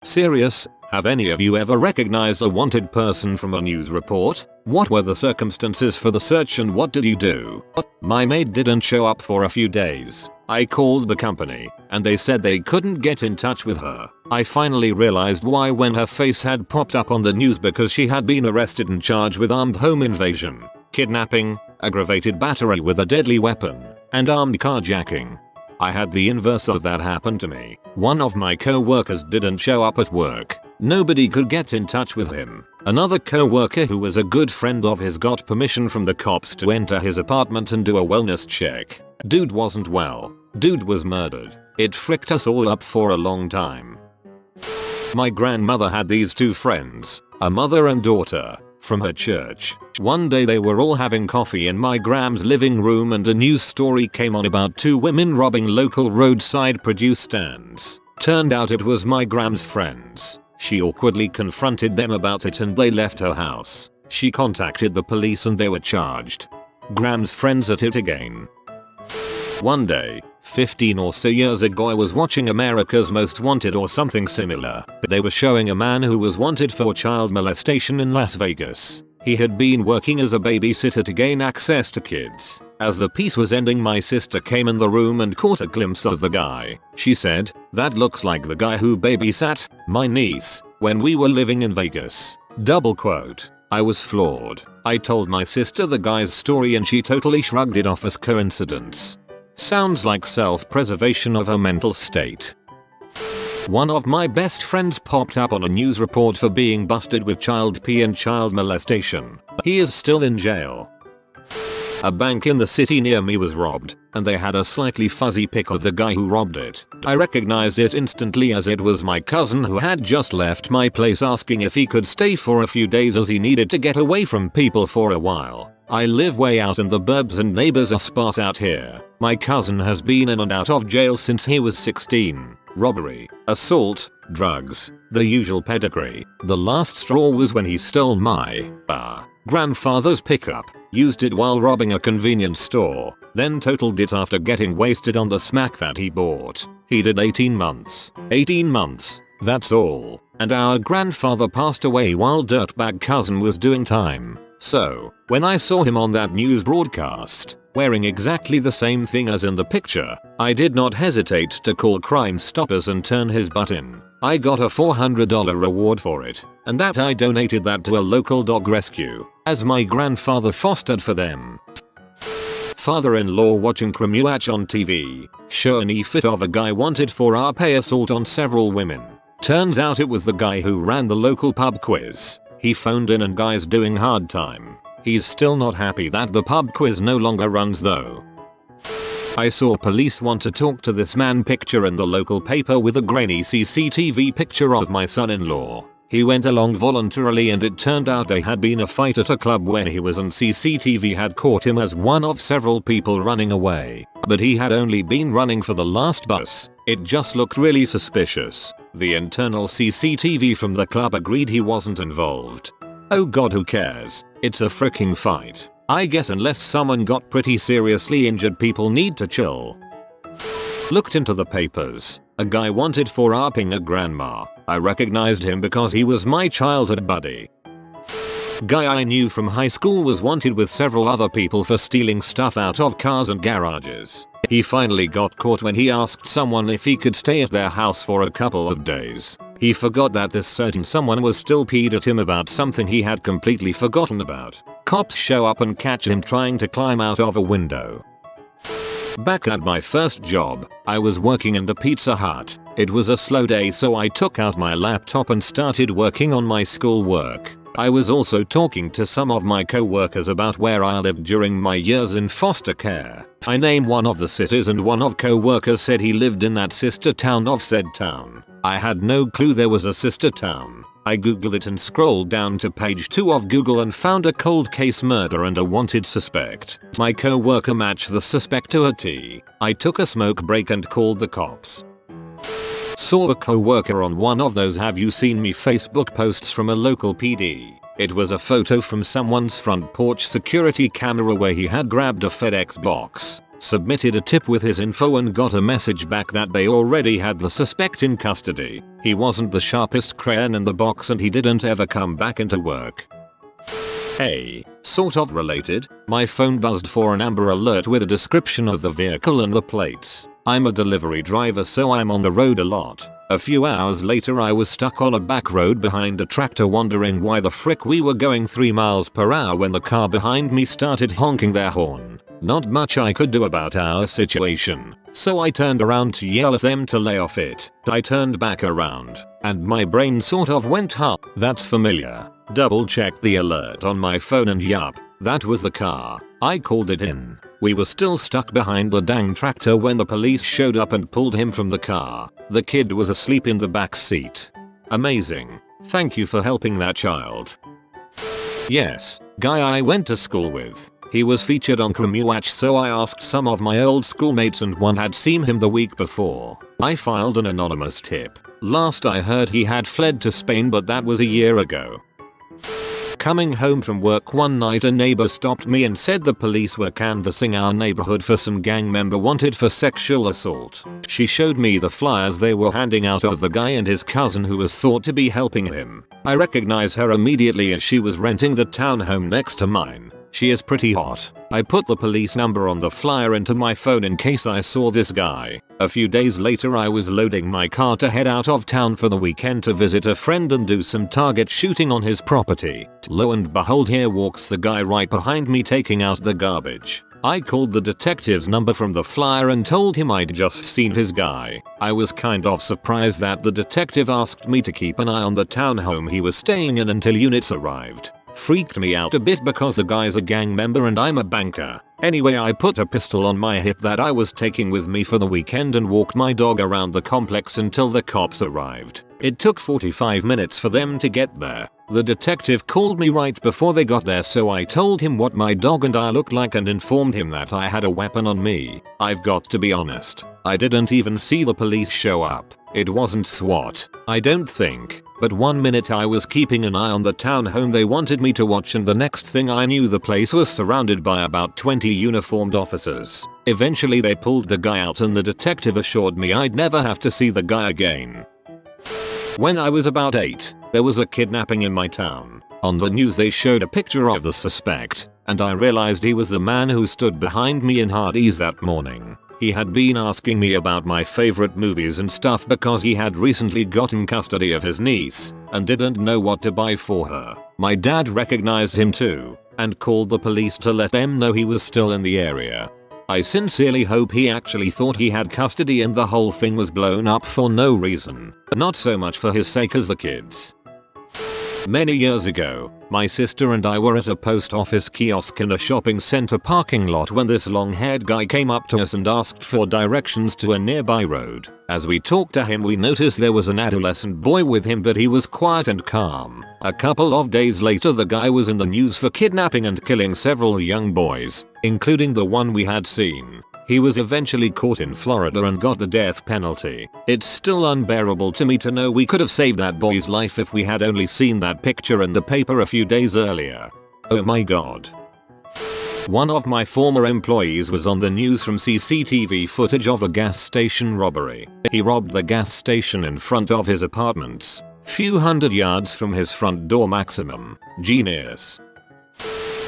Serious? Have any of you ever recognized a wanted person from a news report? What were the circumstances for the search and what did you do? My maid didn't show up for a few days. I called the company and they said they couldn't get in touch with her. I finally realized why when her face had popped up on the news, because she had been arrested and charged with armed home invasion, kidnapping, aggravated battery with a deadly weapon, and armed carjacking. I had the inverse of that happen to me. One of my co-workers didn't show up at work. Nobody could get in touch with him. Another co-worker who was a good friend of his got permission from the cops to enter his apartment and do a wellness check. Dude wasn't well. Dude was murdered. It fricked us all up for a long time. My grandmother had these two friends, a mother and daughter, from her church. One day they were all having coffee in my gram's living room and a news story came on about two women robbing local roadside produce stands. Turned out it was my gram's friends. She awkwardly confronted them about it and they left her house. She contacted the police and they were charged. Gram's friends at it again. One day, 15 or so years ago, I was watching America's Most Wanted or something similar. They were showing a man who was wanted for child molestation in Las Vegas. He had been working as a babysitter to gain access to kids. As the piece was ending, my sister came in the room and caught a glimpse of the guy. She said, "That looks like the guy who babysat my niece when we were living in Vegas." Double quote. I was floored. I told my sister the guy's story and she totally shrugged it off as coincidence. Sounds like self-preservation of her mental state. One of my best friends popped up on a news report for being busted with child pee and child molestation. He is still in jail. A bank in the city near me was robbed, and they had a slightly fuzzy pic of the guy who robbed it. I recognized it instantly as it was my cousin who had just left my place asking if he could stay for a few days as he needed to get away from people for a while. I live way out in the burbs and neighbors are sparse out here. My cousin has been in and out of jail since he was 16. Robbery, assault, drugs, the usual pedigree. The last straw was when he stole my grandfather's pickup, used it while robbing a convenience store, then totaled it after getting wasted on the smack that he bought. He did 18 months. 18 months, that's all. And our grandfather passed away while dirtbag cousin was doing time. So, when I saw him on that news broadcast, wearing exactly the same thing as in the picture, I did not hesitate to call Crime Stoppers and turn his butt in. I got a $400 reward for it, and that I donated that to a local dog rescue, as my grandfather fostered for them. Father-in-law watching crime watch on TV, show an e-fit of a guy wanted for RP assault on several women. Turns out it was the guy who ran the local pub quiz. He phoned in and guy's doing hard time. He's still not happy that the pub quiz no longer runs though. I saw police want to talk to this man picture in the local paper with a grainy CCTV picture of my son-in-law. He went along voluntarily and it turned out they had been a fight at a club where he was and CCTV had caught him as one of several people running away. But he had only been running for the last bus. It just looked really suspicious. The internal CCTV from the club agreed he wasn't involved. Oh god, who cares? It's a freaking fight. I guess unless someone got pretty seriously injured, people need to chill. Looked into the papers. A guy wanted for RPing a grandma. I recognized him because he was my childhood buddy. Guy I knew from high school was wanted with several other people for stealing stuff out of cars and garages. He finally got caught when he asked someone if he could stay at their house for a couple of days. He forgot that this certain someone was still peed at him about something he had completely forgotten about. Cops show up and catch him trying to climb out of a window. Back at my first job, I was working in the Pizza Hut. It was a slow day, so I took out my laptop and started working on my schoolwork. I was also talking to some of my co-workers about where I lived during my years in foster care. I named one of the cities and one of co-workers said he lived in that sister town of said town. I had no clue there was a sister town. I googled it and scrolled down to page 2 of Google and found a cold case murder and a wanted suspect. My co-worker matched the suspect to a T. I took a smoke break and called the cops. Saw a co-worker on one of those "have you seen me" Facebook posts from a local PD. It was a photo from someone's front porch security camera where he had grabbed a FedEx box. submitted a tip with his info and got a message back that they already had the suspect in custody. He wasn't the sharpest crayon in the box and he didn't ever come back into work. Hey, sort of related, my phone buzzed for an Amber Alert with a description of the vehicle and the plates. I'm a delivery driver so I'm on the road a lot. A few hours later I was stuck on a back road behind a tractor wondering why the frick we were going 3 miles per hour when the car behind me started honking their horn. Not much I could do about our situation, so I turned around to yell at them to lay off it. I turned back around, and my brain sort of went huh, that's familiar. Double checked the alert on my phone and yup, that was the car. I called it in. We were still stuck behind the dang tractor when the police showed up and pulled him from the car. The kid was asleep in the back seat. Amazing. Thank you for helping that child. Yes, guy I went to school with. He was featured on Crumwatch so I asked some of my old schoolmates and one had seen him the week before. I filed an anonymous tip. Last I heard he had fled to Spain but that was a year ago. Coming home from work one night a neighbor stopped me and said the police were canvassing our neighborhood for some gang member wanted for sexual assault. She showed me the flyers they were handing out of the guy and his cousin who was thought to be helping him. I recognize her immediately as she was renting the townhome next to mine. She is pretty hot. I put the police number on the flyer into my phone in case I saw this guy. A few days later I was loading my car to head out of town for the weekend to visit a friend and do some target shooting on his property. Lo and behold here walks the guy right behind me taking out the garbage. I called the detective's number from the flyer and told him I'd just seen his guy. I was kind of surprised that the detective asked me to keep an eye on the townhome he was staying in until units arrived. Freaked me out a bit because the guy's a gang member and I'm a banker. Anyway I put a pistol on my hip that I was taking with me for the weekend and walked my dog around the complex until the cops arrived. It took 45 minutes for them to get there. The detective called me right before they got there so I told him what my dog and I looked like and informed him that I had a weapon on me. I've got to be honest, I didn't even see the police show up. It wasn't SWAT, I don't think. But one minute I was keeping an eye on the townhome they wanted me to watch and the next thing I knew the place was surrounded by about 20 uniformed officers. Eventually they pulled the guy out and the detective assured me I'd never have to see the guy again. When I was about 8, there was a kidnapping in my town. On the news they showed a picture of the suspect, and I realized he was the man who stood behind me in Hardee's that morning. He had been asking me about my favorite movies and stuff because he had recently gotten custody of his niece and didn't know what to buy for her. My dad recognized him too and called the police to let them know he was still in the area. I sincerely hope he actually thought he had custody and the whole thing was blown up for no reason. Not so much for his sake as the kids. Many years ago, my sister and I were at a post office kiosk in a shopping center parking lot when this long-haired guy came up to us and asked for directions to a nearby road. As we talked to him we noticed there was an adolescent boy with him but he was quiet and calm. A couple of days later the guy was in the news for kidnapping and killing several young boys, including the one we had seen. He was eventually caught in Florida and got the death penalty. It's still unbearable to me to know we could have saved that boy's life if we had only seen that picture in the paper a few days earlier. Oh my god. One of my former employees was on the news from CCTV footage of a gas station robbery. He robbed the gas station in front of his apartments, few hundred yards from his front door maximum. Genius.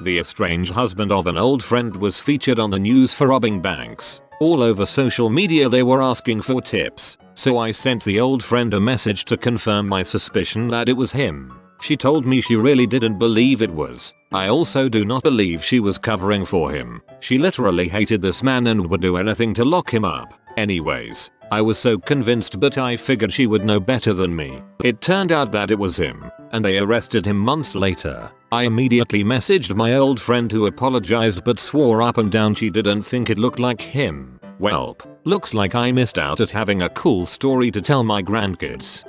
The estranged husband of an old friend was featured on the news for robbing banks. All over social media they were asking for tips, so I sent the old friend a message to confirm my suspicion that it was him. She told me she really didn't believe it was. I also do not believe she was covering for him. She literally hated this man and would do anything to lock him up. Anyways, I was so convinced but I figured she would know better than me. It turned out that it was him, and they arrested him months later. I immediately messaged my old friend who apologized but swore up and down she didn't think it looked like him. Welp, looks like I missed out at having a cool story to tell my grandkids.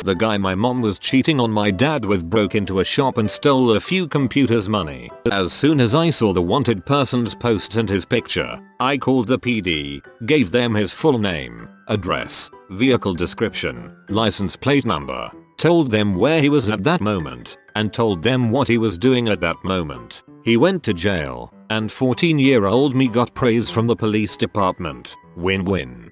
The guy my mom was cheating on my dad with broke into a shop and stole a few computers' money. As soon as I saw the wanted person's post and his picture, I called the PD, gave them his full name, address, vehicle description, license plate number, told them where he was at that moment, and told them what he was doing at that moment. He went to jail, and 14-year-old me got praise from the police department. Win-win.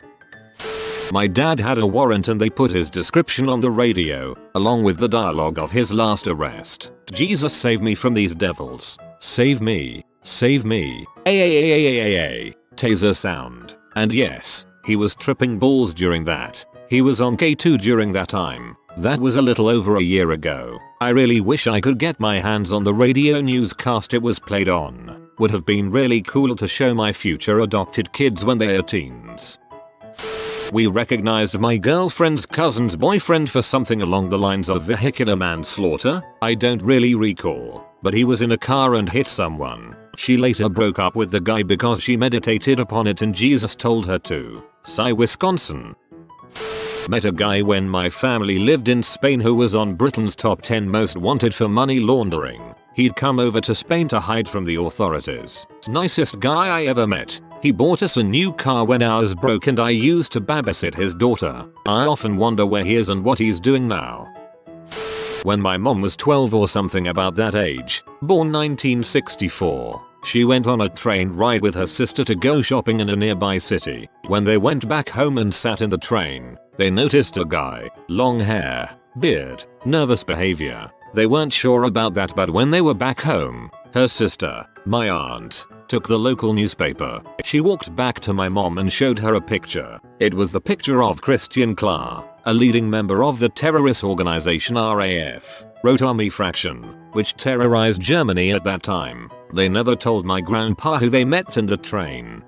My dad had a warrant and they put his description on the radio, along with the dialogue of his last arrest. Jesus save me from these devils. Save me. Save me. Taser sound. And yes, he was tripping balls during that. He was on K2 during that time. That was a little over a year ago. I really wish I could get my hands on the radio newscast it was played on. Would have been really cool to show my future adopted kids when they are teens. We recognized my girlfriend's cousin's boyfriend for something along the lines of vehicular manslaughter. I don't really recall, but he was in a car and hit someone. She later broke up with the guy because she meditated upon it and Jesus told her to. Sigh, Wisconsin. Met a guy when my family lived in Spain who was on Britain's top 10 most wanted for money laundering. He'd come over to Spain to hide from the authorities. Nicest guy I ever met. He bought us a new car when ours broke and I used to babysit his daughter. I often wonder where he is and what he's doing now. When my mom was 12 or something about that age, born 1964, she went on a train ride with her sister to go shopping in a nearby city. When they went back home and sat in the train, they noticed a guy, long hair, beard, nervous behavior. They weren't sure about that, but when they were back home, her sister, my aunt, took the local newspaper. She walked back to my mom and showed her a picture. It was the picture of Christian Klar, a leading member of the terrorist organization RAF, Rote Army Fraction, which terrorized Germany at that time. They never told my grandpa who they met in the train.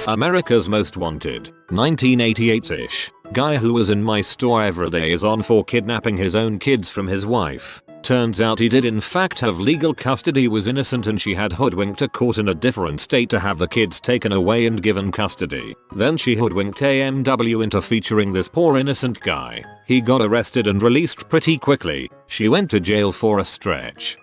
America's Most Wanted, 1988-ish. Guy who was in my store every day is on for kidnapping his own kids from his wife. Turns out he did in fact have legal custody, was innocent, and she had hoodwinked a court in a different state to have the kids taken away and given custody. Then she hoodwinked AMW into featuring this poor innocent guy. He got arrested and released pretty quickly. She went to jail for a stretch.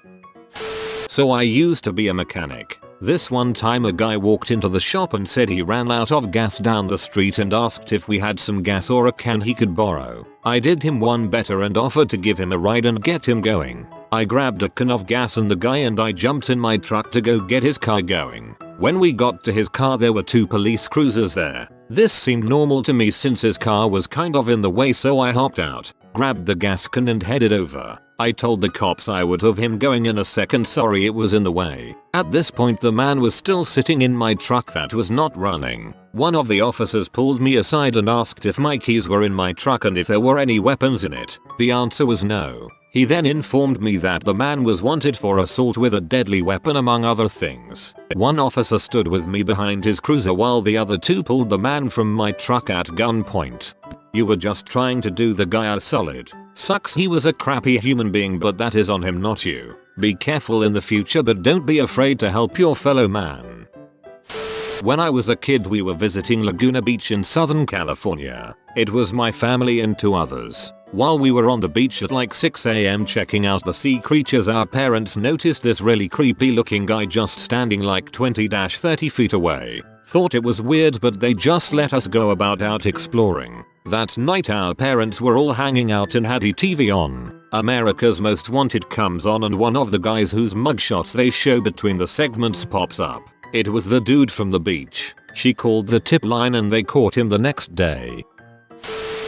So I used to be a mechanic. This one time a guy walked into the shop and said he ran out of gas down the street and asked if we had some gas or a can he could borrow. I did him one better and offered to give him a ride and get him going. I grabbed a can of gas and the guy and I jumped in my truck to go get his car going. When we got to his car there were 2 police cruisers there. This seemed normal to me since his car was kind of in the way, so I hopped out, grabbed the gas can and headed over. I told the cops I would have him going in a second, sorry it was in the way. At this point the man was still sitting in my truck that was not running. One of the officers pulled me aside and asked if my keys were in my truck and if there were any weapons in it. The answer was no. He then informed me that the man was wanted for assault with a deadly weapon among other things. One officer stood with me behind his cruiser while the other 2 pulled the man from my truck at gunpoint. You were just trying to do the guy a solid. Sucks he was a crappy human being, but that is on him, not you. Be careful in the future, but don't be afraid to help your fellow man. When I was a kid we were visiting Laguna Beach in Southern California. It was my family and 2 others. While we were on the beach at like 6 AM checking out the sea creatures, our parents noticed this really creepy looking guy just standing like 20-30 feet away. Thought it was weird, but they just let us go about out exploring. That night our parents were all hanging out and had TV on. America's Most Wanted comes on and one of the guys whose mugshots they show between the segments pops up. It was the dude from the beach. She called the tip line and they caught him the next day.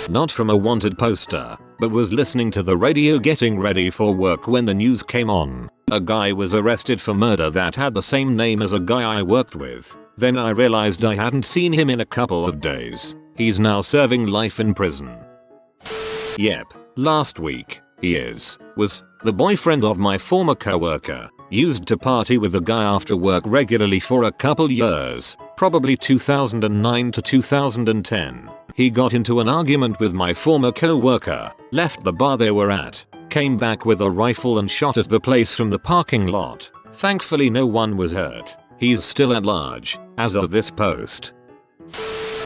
Not from a wanted poster, but was listening to the radio getting ready for work when the news came on. A guy was arrested for murder that had the same name as a guy I worked with. Then I realized I hadn't seen him in a couple of days. He's now serving life in prison. Yep, last week, was the boyfriend of my former coworker. Used to party with the guy after work regularly for a couple years, probably 2009 to 2010. He got into an argument with my former coworker, left the bar they were at, came back with a rifle and shot at the place from the parking lot. Thankfully no one was hurt. He's still at large, as of this post.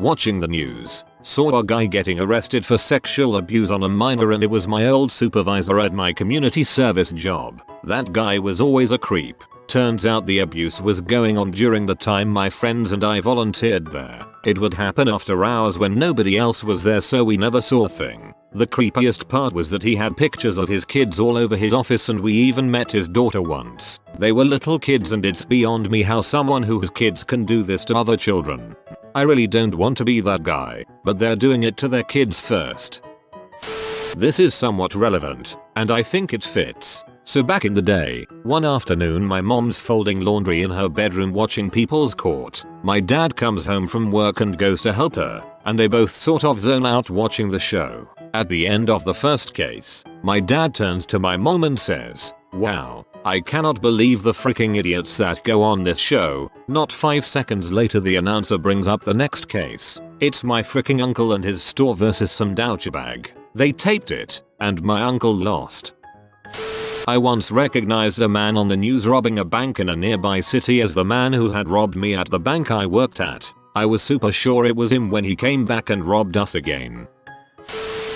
Watching the news, saw a guy getting arrested for sexual abuse on a minor, and it was my old supervisor at my community service job. That guy was always a creep. Turns out the abuse was going on during the time my friends and I volunteered there. It would happen after hours when nobody else was there, so we never saw a thing. The creepiest part was that he had pictures of his kids all over his office, and we even met his daughter once. They were little kids, and it's beyond me how someone who has kids can do this to other children. I really don't want to be that guy, but they're doing it to their kids first. This is somewhat relevant, and I think it fits. So back in the day, one afternoon my mom's folding laundry in her bedroom watching People's Court. My dad comes home from work and goes to help her, and they both sort of zone out watching the show. At the end of the first case, my dad turns to my mom and says, "Wow, I cannot believe the freaking idiots that go on this show." Not 5 seconds later the announcer brings up the next case. It's my freaking uncle and his store versus some douchebag. They taped it, and my uncle lost. I once recognized a man on the news robbing a bank in a nearby city as the man who had robbed me at the bank I worked at. I was super sure it was him when he came back and robbed us again.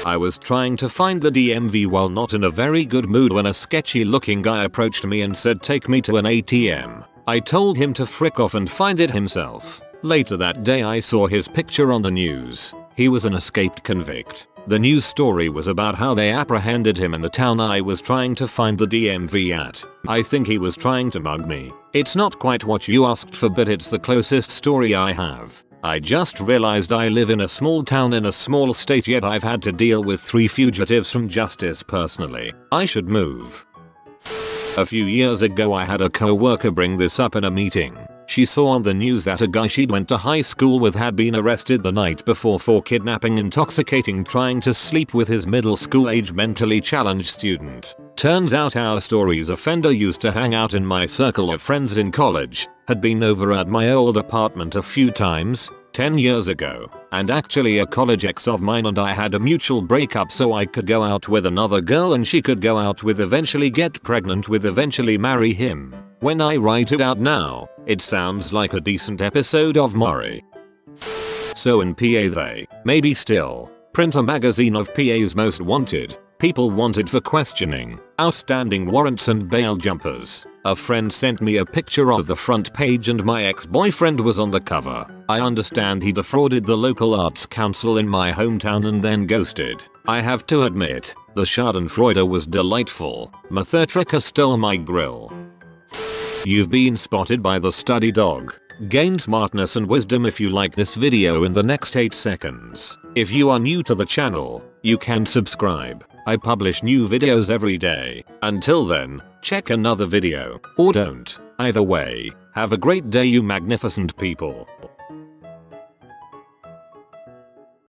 I was trying to find the DMV while not in a very good mood when a sketchy looking guy approached me and said, "Take me to an ATM." I told him to frick off and find it himself. Later that day I saw his picture on the news. He was an escaped convict. The news story was about how they apprehended him in the town I was trying to find the DMV at. I think he was trying to mug me. It's not quite what you asked for, but it's the closest story I have. I just realized I live in a small town in a small state, yet I've had to deal with 3 fugitives from justice personally. I should move. A few years ago I had a co-worker bring this up in a meeting. She saw on the news that a guy she'd went to high school with had been arrested the night before for kidnapping, intoxicating, trying to sleep with his middle school age mentally challenged student. Turns out our story's offender used to hang out in my circle of friends in college, had been over at my old apartment a few times, 10 years ago, and actually a college ex of mine and I had a mutual breakup so I could go out with another girl and she could go out with, eventually get pregnant with, eventually marry him. When I write it out now, it sounds like a decent episode of Maury. So in PA they, maybe still, print a magazine of PA's most wanted, people wanted for questioning, outstanding warrants and bail jumpers. A friend sent me a picture of the front page and my ex-boyfriend was on the cover. I understand he defrauded the local arts council in my hometown and then ghosted. I have to admit, the schadenfreude was delightful. Mathertrika stole my grill. You've been spotted by the study dog. Gain smartness and wisdom if you like this video in the next 8 seconds. If you are new to the channel, you can subscribe. I publish new videos every day. Until then, check another video, or don't. Either way, have a great day you magnificent people.